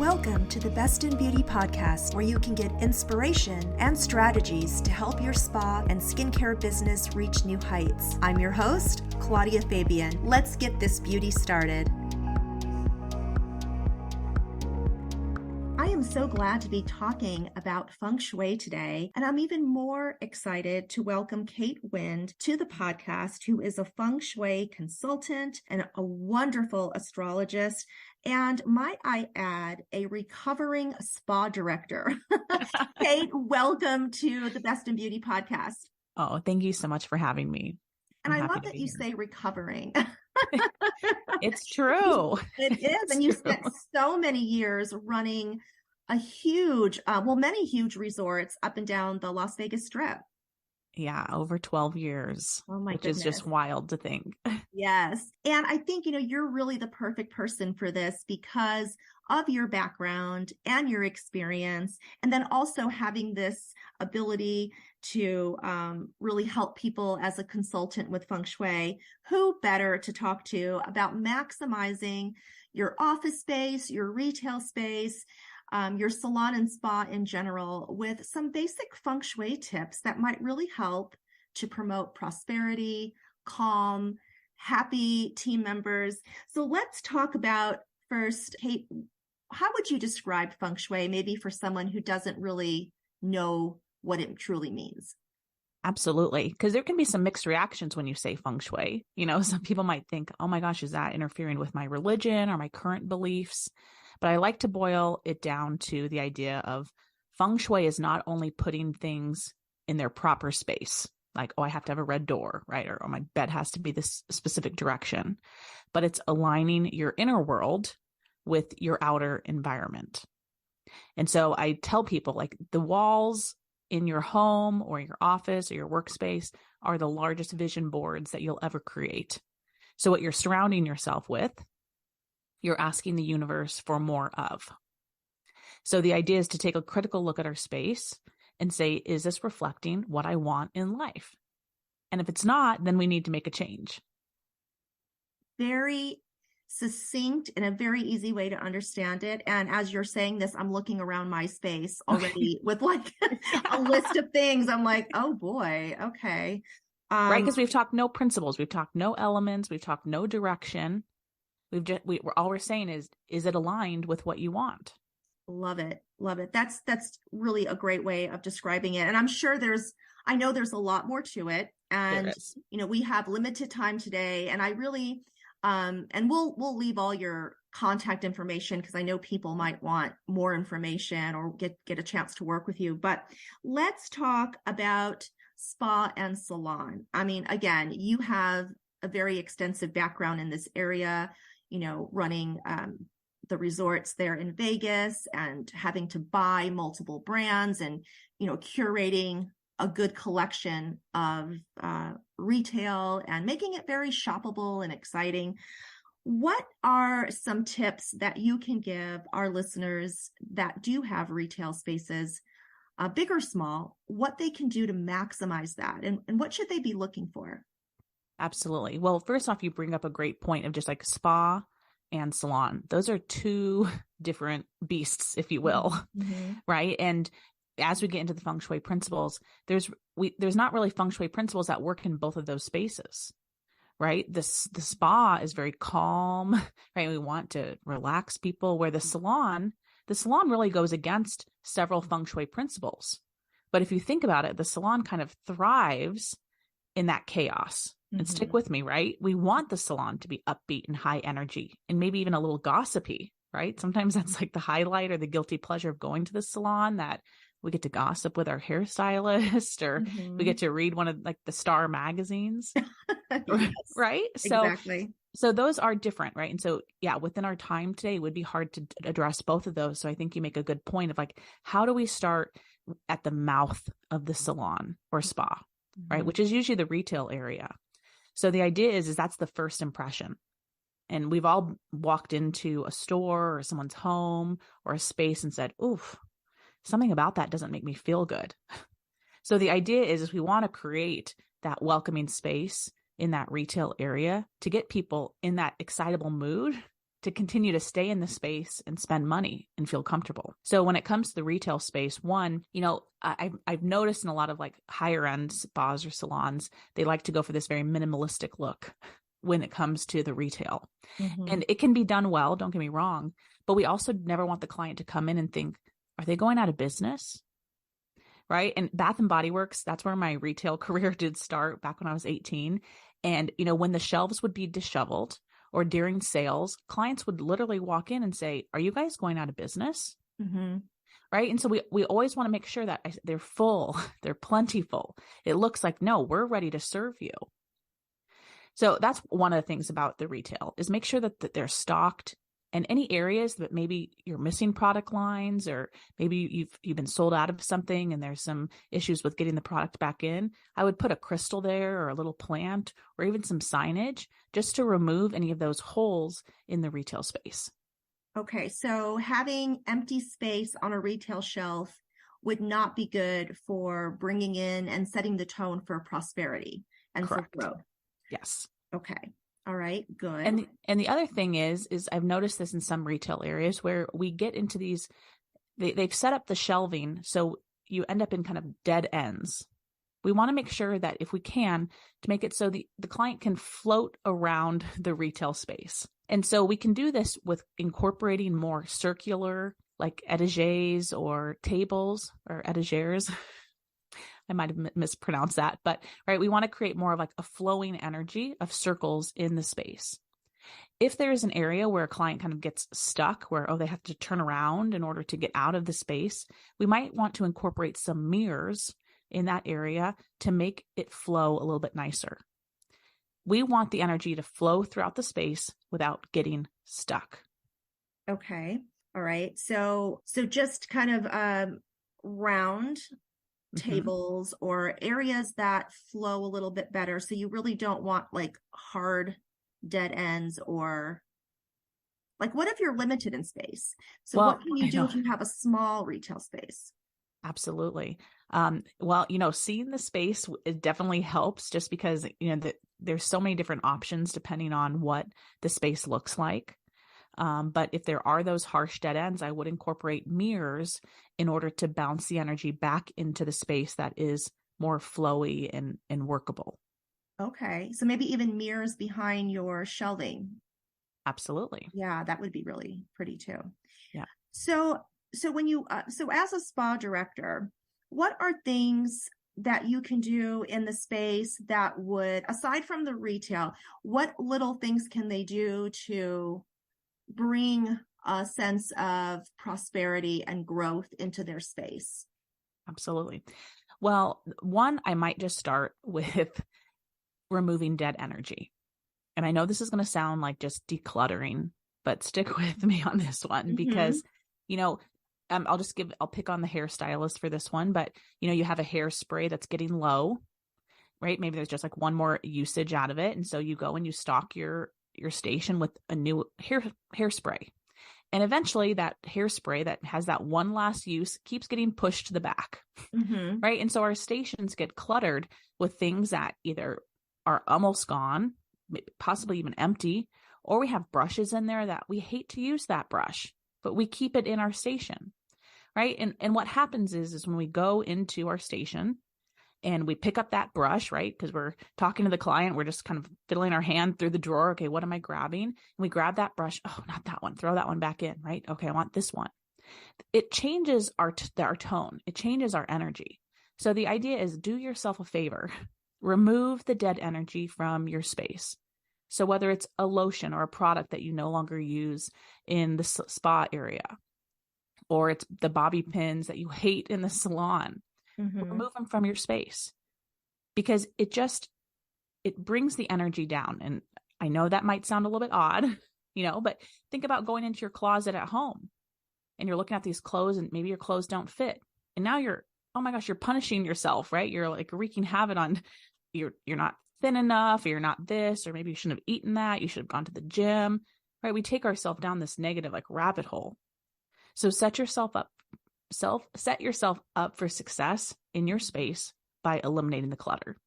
Welcome to the Best in Beauty podcast, where you can get inspiration and strategies to help your spa and skincare business reach new heights. I'm your host, Claudia Fabian. Let's get this beauty started. I am so glad to be talking about Feng Shui today, and I'm even more excited to welcome Kate Wind to the podcast, who is a Feng Shui consultant and a wonderful astrologist, and might I add, a recovering spa director. Kate, welcome to the Best in Beauty podcast. Oh, thank you so much for having me. And I love that you say recovering. It's true. It is. And you spent so many years running a huge, many huge resorts up and down the Las Vegas Strip. Yeah, over 12 years. Oh my goodness. Which is just wild to think. Yes. And I think, you're really the perfect person for this because of your background and your experience, and then also having this ability to really help people as a consultant with Feng Shui. Who better to talk to about maximizing your office space, your retail space, your salon and spa in general, with some basic Feng Shui tips that might really help to promote prosperity, calm, happy team members. So let's talk about first, Kate, how would you describe Feng Shui, maybe for someone who doesn't really know what it truly means? Absolutely. Because there can be some mixed reactions when you say Feng Shui. Some people might think, oh my gosh, is that interfering with my religion or my current beliefs? But I like to boil it down to the idea of Feng Shui is not only putting things in their proper space, like, oh, I have to have a red door, right? Or my bed has to be this specific direction, but it's aligning your inner world with your outer environment. And so I tell people, like, the walls in your home or your office or your workspace are the largest vision boards that you'll ever create. So what you're surrounding yourself with, you're asking the universe for more of. So the idea is to take a critical look at our space and say, is this reflecting what I want in life? And if it's not, then we need to make a change. Very succinct and a very easy way to understand it. And as you're saying this, I'm looking around my space already with like a list of things. I'm like, oh boy, okay. Right, because we've talked no principles, we've talked no elements, we've talked no direction. All we're saying is it aligned with what you want? Love it. Love it. That's really a great way of describing it. And I'm sure I know there's a lot more to it. And, we have limited time today, and I really, and we'll leave all your contact information because I know people might want more information or get a chance to work with you. But let's talk about spa and salon. I mean, again, you have a very extensive background in this area, running the resorts there in Vegas and having to buy multiple brands and, curating a good collection of retail and making it very shoppable and exciting. What are some tips that you can give our listeners that do have retail spaces, big or small, what they can do to maximize that, and what should they be looking for? Absolutely. Well, first off, you bring up a great point of just like spa and salon. Those are two different beasts, if you will, right? And as we get into the Feng Shui principles, there's not really Feng Shui principles that work in both of those spaces, right? The spa is very calm, right? We want to relax people, where the salon really goes against several Feng Shui principles. But if you think about it, the salon kind of thrives in that chaos. And stick with me, right? We want the salon to be upbeat and high energy and maybe even a little gossipy, right? Sometimes that's like the highlight or the guilty pleasure of going to the salon, that we get to gossip with our hairstylist, or we get to read one of like the Star magazines, yes, right? Exactly. So those are different, right? And so, yeah, within our time today, it would be hard to address both of those. So I think you make a good point of like, how do we start at the mouth of the salon or spa, right? Which is usually the retail area. So the idea is that's the first impression. And we've all walked into a store or someone's home or a space and said, oof, something about that doesn't make me feel good. So the idea is we want to create that welcoming space in that retail area to get people in that excitable mood to continue to stay in the space and spend money and feel comfortable. So when it comes to the retail space, one, I've noticed in a lot of like higher end spas or salons, they like to go for this very minimalistic look when it comes to the retail. Mm-hmm. And it can be done well, don't get me wrong, but we also never want the client to come in and think, are they going out of business? Right. And Bath and Body Works, that's where my retail career did start back when I was 18. And, when the shelves would be disheveled or during sales, clients would literally walk in and say, are you guys going out of business? Mm-hmm. Right. And so we always want to make sure that they're full, they're plentiful. It looks like, no, we're ready to serve you. So that's one of the things about the retail is make sure that they're stocked, and any areas that maybe you're missing product lines, or maybe you've been sold out of something and there's some issues with getting the product back in, I would put a crystal there or a little plant or even some signage just to remove any of those holes in the retail space. Okay, so having empty space on a retail shelf would not be good for bringing in and setting the tone for prosperity and Correct. for growth. Yes. Okay. All right. Good. And the other thing is I've noticed this in some retail areas where we get into these, they've set up the shelving so you end up in kind of dead ends. We want to make sure that if we can, to make it so the client can float around the retail space. And so we can do this with incorporating more circular, like etagers or tables or etagers. I might have mispronounced that, but right, we want to create more of like a flowing energy of circles in the space. If there is an area where a client kind of gets stuck, where, they have to turn around in order to get out of the space, we might want to incorporate some mirrors in that area to make it flow a little bit nicer. We want the energy to flow throughout the space without getting stuck. Okay. All right. So just kind of round tables or areas that flow a little bit better. So you really don't want like hard dead ends, or like, what if you're limited in space? So what can you do if you have a small retail space? Absolutely. Seeing the space, it definitely helps, just because, there's so many different options depending on what the space looks like. But if there are those harsh dead ends, I would incorporate mirrors in order to bounce the energy back into the space that is more flowy and workable. Okay. So maybe even mirrors behind your shelving. Absolutely. Yeah, that would be really pretty too. Yeah. So when you, so as a spa director, what are things that you can do in the space that would, aside from the retail, what little things can they do to bring a sense of prosperity and growth into their space? Absolutely. Well, one, I might just start with removing dead energy. And I know this is going to sound like just decluttering, but stick with me on this one because, I'll pick on the hairstylist for this one, but you have a hairspray that's getting low, right? Maybe there's just like one more usage out of it. And so you go and you stock your station with a new hairspray. And eventually that hairspray that has that one last use keeps getting pushed to the back, right? And so our stations get cluttered with things that either are almost gone, possibly even empty, or we have brushes in there that we hate to use that brush, but we keep it in our station, right? And what happens is when we go into our station and we pick up that brush, right? Because we're talking to the client, we're just kind of fiddling our hand through the drawer. Okay, what am I grabbing? And we grab that brush. Oh, not that one. Throw that one back in, right? Okay, I want this one. It changes our tone. It changes our energy. So the idea is, do yourself a favor. Remove the dead energy from your space. So whether it's a lotion or a product that you no longer use in the spa area, or it's the bobby pins that you hate in the salon, remove them from your space, because it brings the energy down. And I know that might sound a little bit odd, but think about going into your closet at home and you're looking at these clothes and maybe your clothes don't fit. And now oh my gosh, you're punishing yourself, right? You're like wreaking havoc on, you're not thin enough, or you're not this, or maybe you shouldn't have eaten that. You should have gone to the gym, right? We take ourselves down this negative like rabbit hole. So set yourself up for success in your space by eliminating the clutter.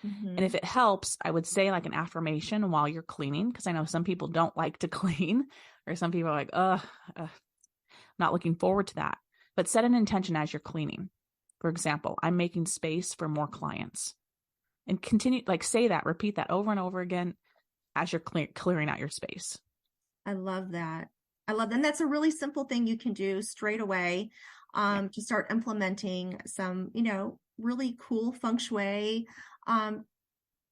And if it helps, I would say like an affirmation while you're cleaning, because I know some people don't like to clean, or some people are like, not looking forward to that. But set an intention as you're cleaning. For example, I'm making space for more clients. And continue, like say that, repeat that over and over again as you're clearing out your space. I love that. I love that. And that's a really simple thing you can do straight away to start implementing some, really cool feng shui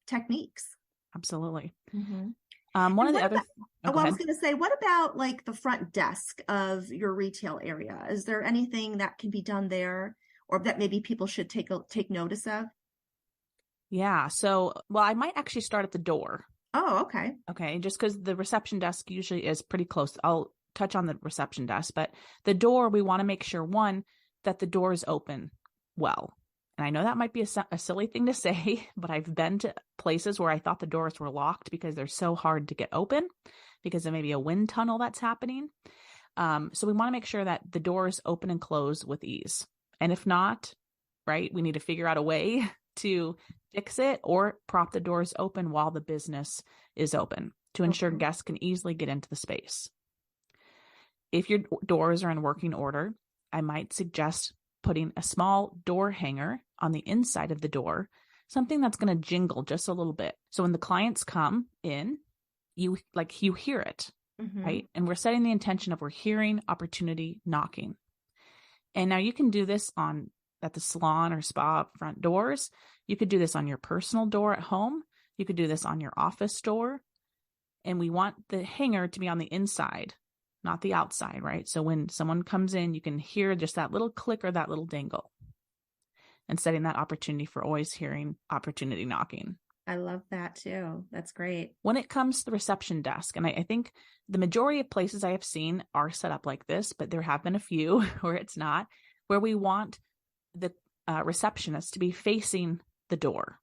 techniques. Absolutely. Mm-hmm. One of the other, I was going to say, what about like the front desk of your retail area? Is there anything that can be done there, or that maybe people should take notice of? Yeah. So, well, I might actually start at the door. Oh, okay. Okay. Just because the reception desk usually is pretty close. I'll touch on the reception desk, but the door, we want to make sure, one, that the door is open well. And I know that might be a silly thing to say, but I've been to places where I thought the doors were locked because they're so hard to get open because of maybe a wind tunnel that's happening. So we want to make sure that the doors open and close with ease. And if not, right, we need to figure out a way to fix it or prop the doors open while the business is open to ensure guests can easily get into the space. If your doors are in working order, I might suggest putting a small door hanger on the inside of the door, something that's going to jingle just a little bit. So when the clients come in, you hear it, right? And we're setting the intention of we're hearing opportunity knocking. And now you can do this at the salon or spa front doors. You could do this on your personal door at home. You could do this on your office door. And we want the hanger to be on the inside, not the outside, right? So when someone comes in, you can hear just that little click or that little dingle, and setting that opportunity for always hearing opportunity knocking. I love that too. That's great. When it comes to the reception desk, and I think the majority of places I have seen are set up like this, but there have been a few where it's not, where we want the receptionist to be facing the door.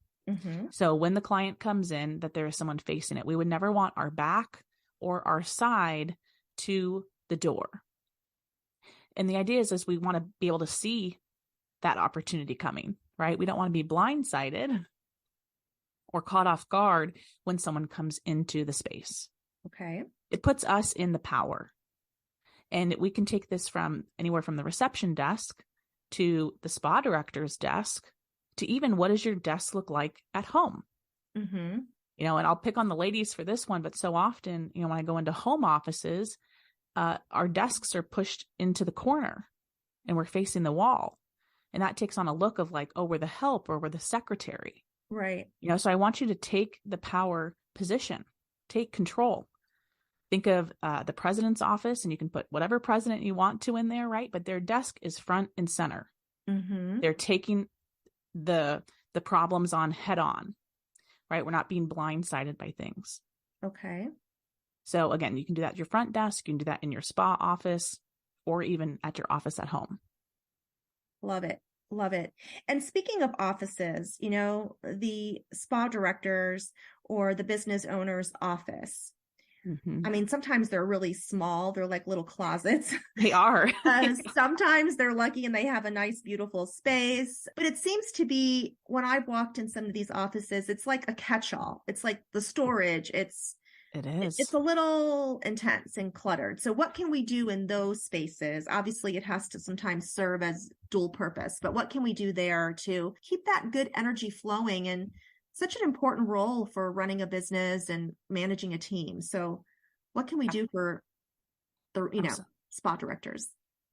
So when the client comes in, that there is someone facing it. We would never want our back or our side to the door. And the idea is we want to be able to see that opportunity coming, right? We don't want to be blindsided or caught off guard when someone comes into the space. Okay. It puts us in the power. And we can take this from anywhere from the reception desk to the spa director's desk to even what does your desk look like at home? And I'll pick on the ladies for this one, but so often, when I go into home offices, our desks are pushed into the corner and we're facing the wall. And that takes on a look of like, oh, we're the help or we're the secretary. Right. So I want you to take the power position, take control. Think of the president's office, and you can put whatever president you want to in there, right? But their desk is front and center. They're taking the problems on head on, right? We're not being blindsided by things. Okay. So again, you can do that at your front desk. You can do that in your spa office or even at your office at home. Love it. Love it. And speaking of offices, the spa directors or the business owner's office, I mean, sometimes they're really small. They're like little closets. They are. Sometimes they're lucky and they have a nice, beautiful space. But it seems to be, when I've walked in some of these offices, it's like a catch-all. It's like the storage. It is. It's a little intense and cluttered. So what can we do in those spaces? Obviously, it has to sometimes serve as dual purpose. But what can we do there to keep that good energy flowing? And such an important role for running a business and managing a team. So what can we do for the, spa directors?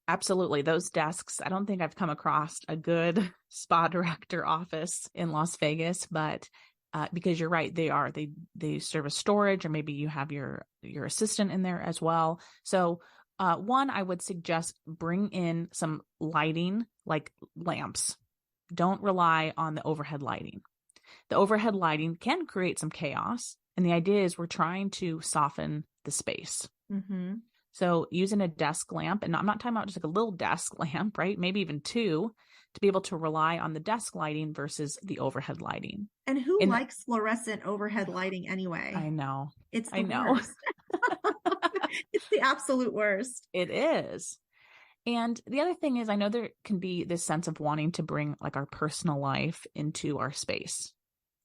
Absolutely. Those desks, I don't think I've come across a good spa director office in Las Vegas, but because you're right, they serve as storage, or maybe you have your assistant in there as well. So one, I would suggest bring in some lighting, like lamps. Don't rely on the overhead lighting. The overhead lighting can create some chaos. And the idea is we're trying to soften the space. So using a desk lamp, and I'm not talking about just like a little desk lamp, right? Maybe even two, to be able to rely on the desk lighting versus the overhead lighting. And who likes fluorescent overhead lighting anyway? I know. It's the worst. It's the absolute worst. It is. And the other thing is, I know there can be this sense of wanting to bring like our personal life into our space.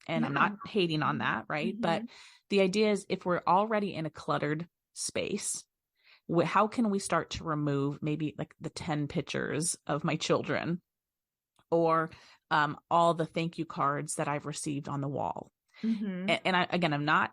And I'm Yeah. not hating on that, right? But Mm-hmm. the idea is if we're already in a cluttered space, how can we start to remove maybe like the 10 pictures of my children or all the thank you cards that I've received on the wall? Mm-hmm. And again, I'm not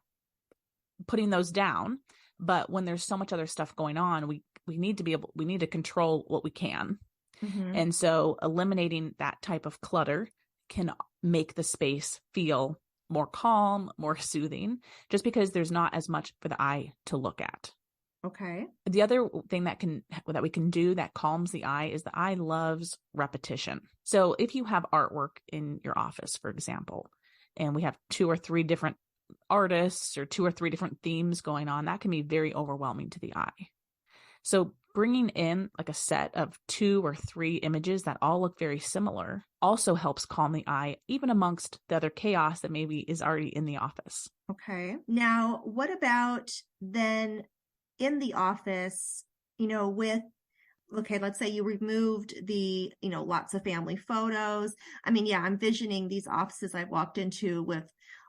putting those down, but when there's so much other stuff going on, we need to control what we can. Mm-hmm. And so eliminating that type of clutter can make the space feel more calm, more soothing, just because there's not as much for the eye to look at. Okay. The other thing that we can do that calms the eye is the eye loves repetition. So if you have artwork in your office, for example, and we have 2 or 3 different artists or 2 or 3 different themes going on, that can be very overwhelming to the eye. So bringing in like a set of 2 or 3 images that all look very similar also helps calm the eye, even amongst the other chaos that maybe is already in the office. Okay. Now, what about then in the office, let's say you removed the, lots of family photos. I mean, yeah, I'm visioning these offices I've walked into with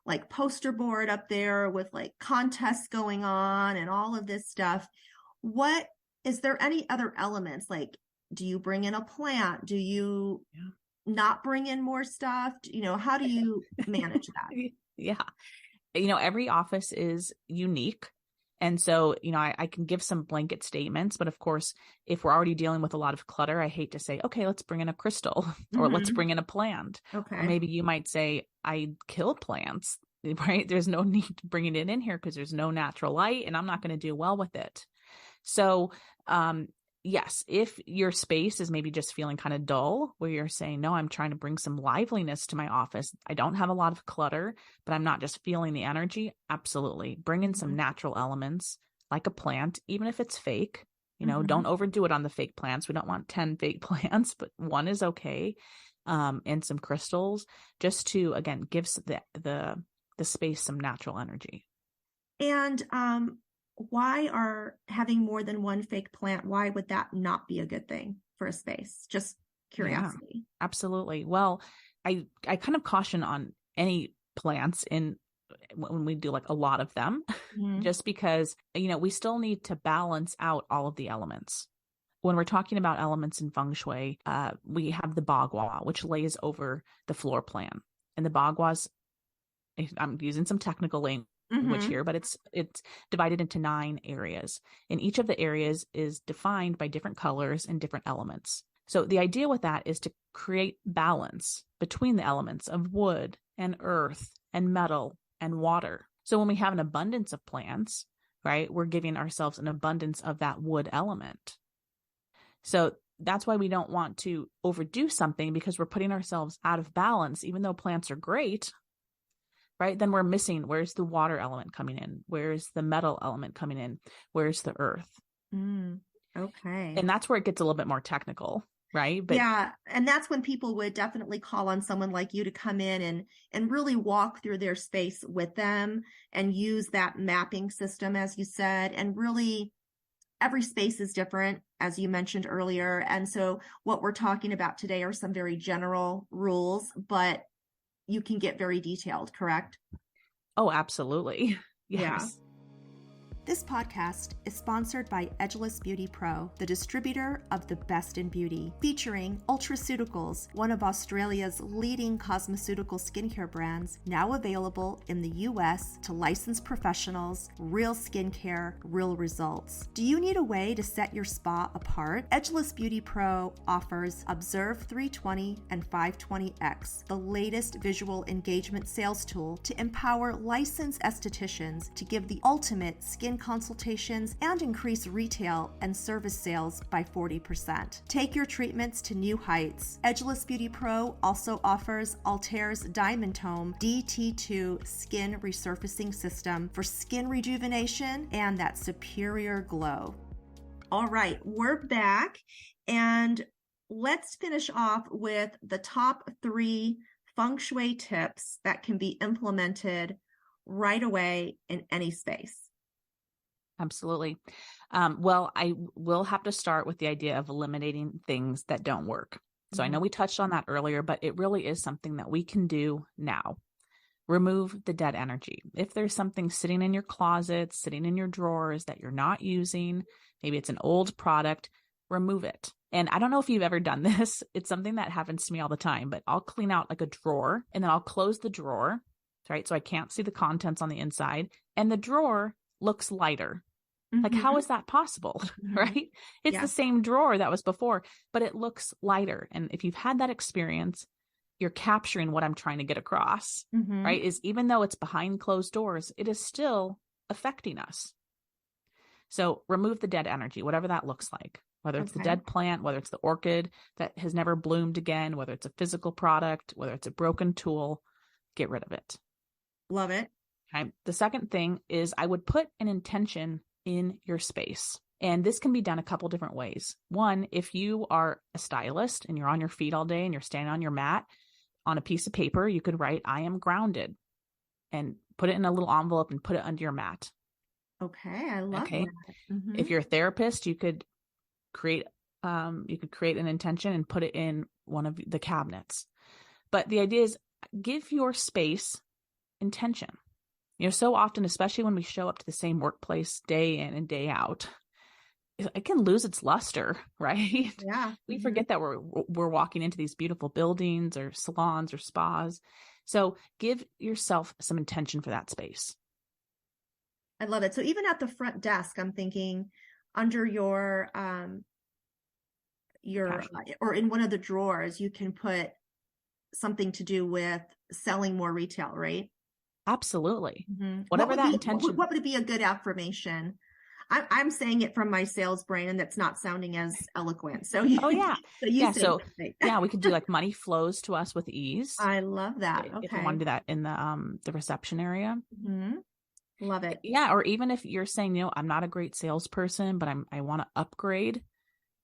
like poster board up there with like contests going on and all of this stuff. What is there any other elements? Like, do you bring in a plant? Do you not bring in more stuff? How do you manage that? Yeah. Every office is unique. And so, I can give some blanket statements, but of course, if we're already dealing with a lot of clutter, I hate to say, okay, let's bring in a crystal or let's bring in a plant. Okay. Or maybe you might say, I kill plants, right? There's no need to bring it in here because there's no natural light and I'm not going to do well with it. So, yes, if your space is maybe just feeling kind of dull, where you're saying, no, I'm trying to bring some liveliness to my office. I don't have a lot of clutter, but I'm not just feeling the energy. Absolutely. Bring in some natural elements like a plant, even if it's fake. Don't overdo it on the fake plants. We don't want 10 fake plants, but 1 is okay. And some crystals just to, again, give the space some natural energy. And why are having more than 1 fake plant, why would that not be a good thing for a space? Just curiosity. Yeah, absolutely. Well, I kind of caution on any plants when we do like a lot of them, just because, we still need to balance out all of the elements. When we're talking about elements in Feng Shui, we have the bagua, which lays over the floor plan. And the baguas, I'm using some technical language here, but it's divided into 9 areas. And each of the areas is defined by different colors and different elements. So the idea with that is to create balance between the elements of wood and earth and metal and water. So when we have an abundance of plants, right, we're giving ourselves an abundance of that wood element. So that's why we don't want to overdo something, because we're putting ourselves out of balance. Even though plants are great, right? Then we're missing, where's the water element coming in? Where's the metal element coming in? Where's the earth? Okay. And that's where it gets a little bit more technical, right? But yeah. And that's when people would definitely call on someone like you to come in and really walk through their space with them and use that mapping system, as you said. And really, every space is different, as you mentioned earlier. And so what we're talking about today are some very general rules, but you can get very detailed, correct? Oh, absolutely. Yes. Yeah. This podcast is sponsored by Edgeless Beauty Pro, the distributor of the best in beauty, featuring Ultraceuticals, one of Australia's leading cosmeceutical skincare brands, now available in the US to licensed professionals, real skincare, real results. Do you need a way to set your spa apart? Edgeless Beauty Pro offers Observe 320 and 520X, the latest visual engagement sales tool to empower licensed estheticians to give the ultimate skin consultations and increase retail and service sales by 40%. Take your treatments to new heights. Edgeless Beauty Pro also offers Altair's Diamond Tome DT2 skin resurfacing system for skin rejuvenation and that superior glow. All right, we're back, and let's finish off with the top 3 Feng Shui tips that can be implemented right away in any space. Absolutely. Well, I will have to start with the idea of eliminating things that don't work. So I know we touched on that earlier, but it really is something that we can do now. remove the dead energy. If there's something sitting in your closet, sitting in your drawers that you're not using, maybe it's an old product, remove it. And I don't know if you've ever done this. It's something that happens to me all the time, but I'll clean out like a drawer and then I'll close the drawer, right? So I can't see the contents on the inside, and the drawer looks lighter. Like, how is that possible? Right? It's the same drawer that was before, but it looks lighter. And if you've had that experience, you're capturing what I'm trying to get across, right? Is even though it's behind closed doors, it is still affecting us. So remove the dead energy, whatever that looks like, whether it's the dead plant, whether it's the orchid that has never bloomed again, whether it's a physical product, whether it's a broken tool, get rid of it. Love it. Okay. The second thing is I would put an intention in your space. And this can be done a couple different ways. One, if you are a stylist and you're on your feet all day and you're standing on your mat, on a piece of paper, you could write, I am grounded, and put it in a little envelope and put it under your mat. Okay. I love that. If you're a therapist, you could create an intention and put it in one of the cabinets. But the idea is give your space intention. So often, especially when we show up to the same workplace day in and day out, it can lose its luster, right? Yeah. We forget that we're walking into these beautiful buildings or salons or spas. So give yourself some intention for that space. I love it. So even at the front desk, I'm thinking under your or in one of the drawers, you can put something to do with selling more retail, right? Absolutely. Whatever that intention. What would be a good affirmation? I'm saying it from my sales brain, and that's not sounding as eloquent. So we could do like money flows to us with ease. I love that. Okay. If you want to do that in the reception area. Love it. Yeah. Or even if you're saying, I'm not a great salesperson, but I want to upgrade,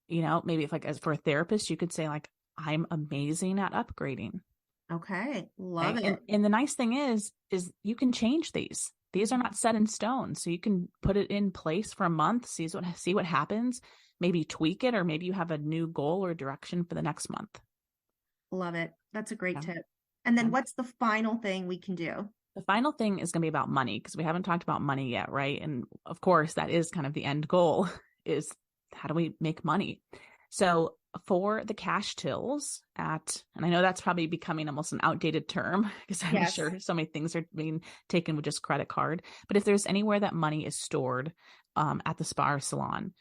maybe if as for a therapist, you could say like, I'm amazing at upgrading. Okay. Love it. it. And the nice thing is you can change these. These are not set in stone. So you can put it in place for a month, see what happens, maybe tweak it, or maybe you have a new goal or direction for the next month. Love it. That's a great tip. And then what's the final thing we can do? The final thing is going to be about money, because we haven't talked about money yet, right? And of course, that is kind of the end goal, is how do we make money? So for the cash tills and I know that's probably becoming almost an outdated term, because I'm sure so many things are being taken with just credit card. But if there's anywhere that money is stored at the spa or salon,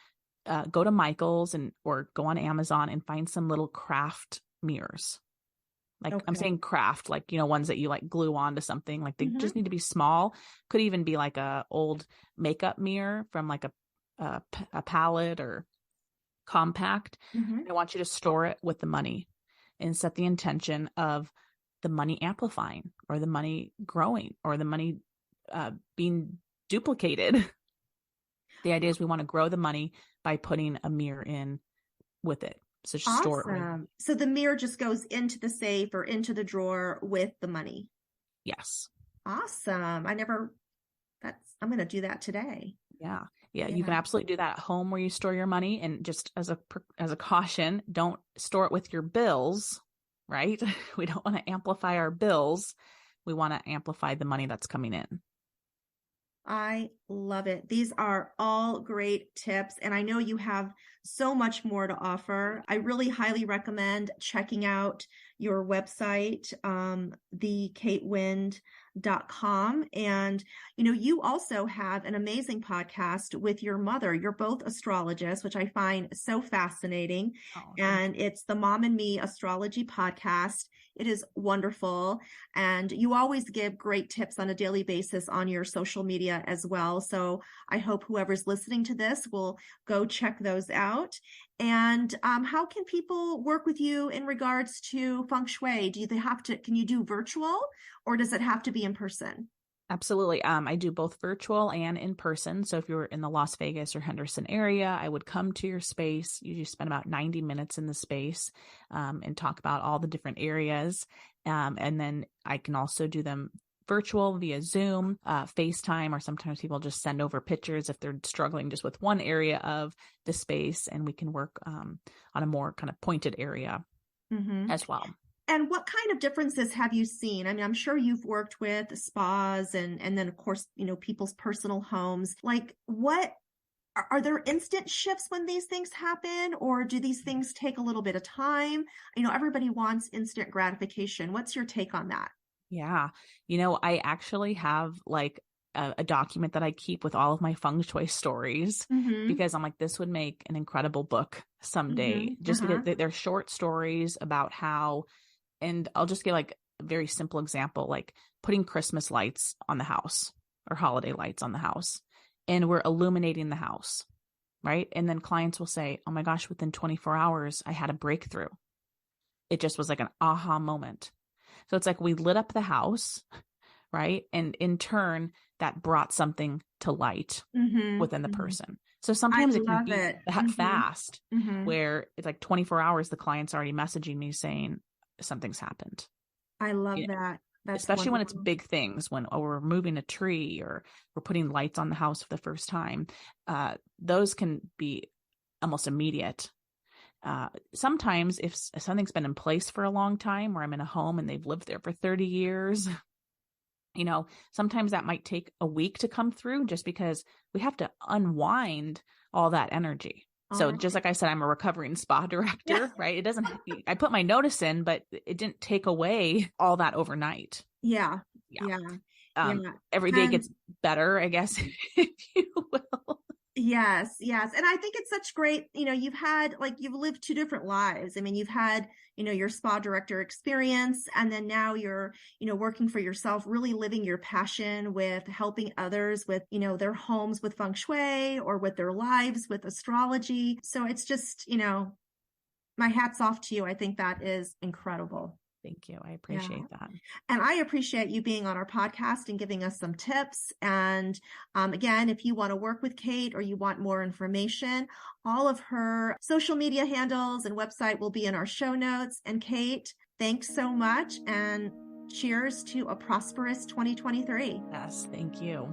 go to Michael's or go on Amazon and find some little craft mirrors. I'm saying craft, ones that you glue onto something. They just need to be small. Could even be like a old makeup mirror from a palette or compact. I want you to store it with the money and set the intention of the money amplifying, or the money growing, or the money being duplicated. The idea is we want to grow the money by putting a mirror in with it. So just store it. Right. So the mirror just goes into the safe or into the drawer with the money. Yes. Awesome. I'm going to do that today. Yeah. You can absolutely do that at home where you store your money. And just as a caution, don't store it with your bills, right? We don't want to amplify our bills. We want to amplify the money that's coming in. I love it. These are all great tips, and I know you have so much more to offer. I really highly recommend checking out your website, thekatewind.com. And, you also have an amazing podcast with your mother. You're both astrologists, which I find so fascinating. And it's the Mom and Me Astrology Podcast. It is wonderful. And you always give great tips on a daily basis on your social media as well. So I hope whoever's listening to this will go check those out. And how can people work with you in regards to Feng Shui? Can you do virtual, or does it have to be in person? Absolutely. I do both virtual and in person. So if you're in the Las Vegas or Henderson area, I would come to your space. You just spend about 90 minutes in the space and talk about all the different areas. And then I can also do them virtual via Zoom, FaceTime, or sometimes people just send over pictures if they're struggling just with one area of the space, and we can work on a more kind of pointed area as well. And what kind of differences have you seen? I mean, I'm sure you've worked with spas and then of course, people's personal homes. Like what are there instant shifts when these things happen, or do these things take a little bit of time? Everybody wants instant gratification. What's your take on that? Yeah. I actually have like a document that I keep with all of my feng shui stories Mm-hmm. because I'm like, this would make an incredible book someday, Mm-hmm. just because Uh-huh. they're short stories about how, and I'll just give like a very simple example, like putting Christmas lights on the house or holiday lights on the house, and we're illuminating the house, right? And then clients will say, oh my gosh, within 24 hours, I had a breakthrough. It just was like an aha moment. So it's like we lit up the house, right? And in turn, that brought something to light Mm-hmm. within the Mm-hmm. person. So I sometimes it can love be it. that Mm-hmm. fast Mm-hmm. where it's like 24 hours, the client's already messaging me saying something's happened. I You love know, that. That's especially when it's wonderful. big things, when we're moving a tree or we're putting lights on the house for the first time. Those can be almost immediate. Sometimes if something's been in place for a long time, where I'm in a home and they've lived there for 30 years, sometimes that might take a week to come through just because we have to unwind all that energy. All So just right. like I said, I'm a recovering spa Yeah. director, right? It doesn't, I put my notice in, but it didn't take away all that overnight. Yeah. Yeah. Yeah. Um, Yeah. every day And gets better, I guess, if you will. yes, yes. And I think it's such great, you've lived two different lives. I mean, you've had, your spa director experience, and then now you're, working for yourself, really living your passion with helping others with, their homes with feng shui or with their lives with astrology. So it's just, my hat's off to you. I think that is incredible. Thank you. I Yeah. appreciate that. And I appreciate you being on our podcast and giving us some tips. And again, if you want to work with Kate or you want more information, all of her social media handles and website will be in our show notes. And Kate, thanks so much. And cheers to a prosperous 2023. Yes, thank you.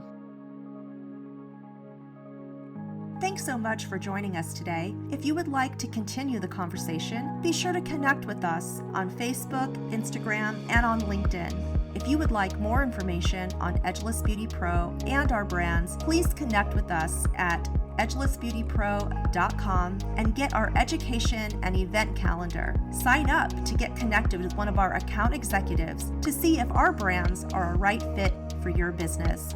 Thanks so much for joining us today. If you would like to continue the conversation, be sure to connect with us on Facebook, Instagram, and on LinkedIn. If you would like more information on Edgeless Beauty Pro and our brands, please connect with us at edgelessbeautypro.com and get our education and event calendar. Sign up to get connected with one of our account executives to see if our brands are a right fit for your business.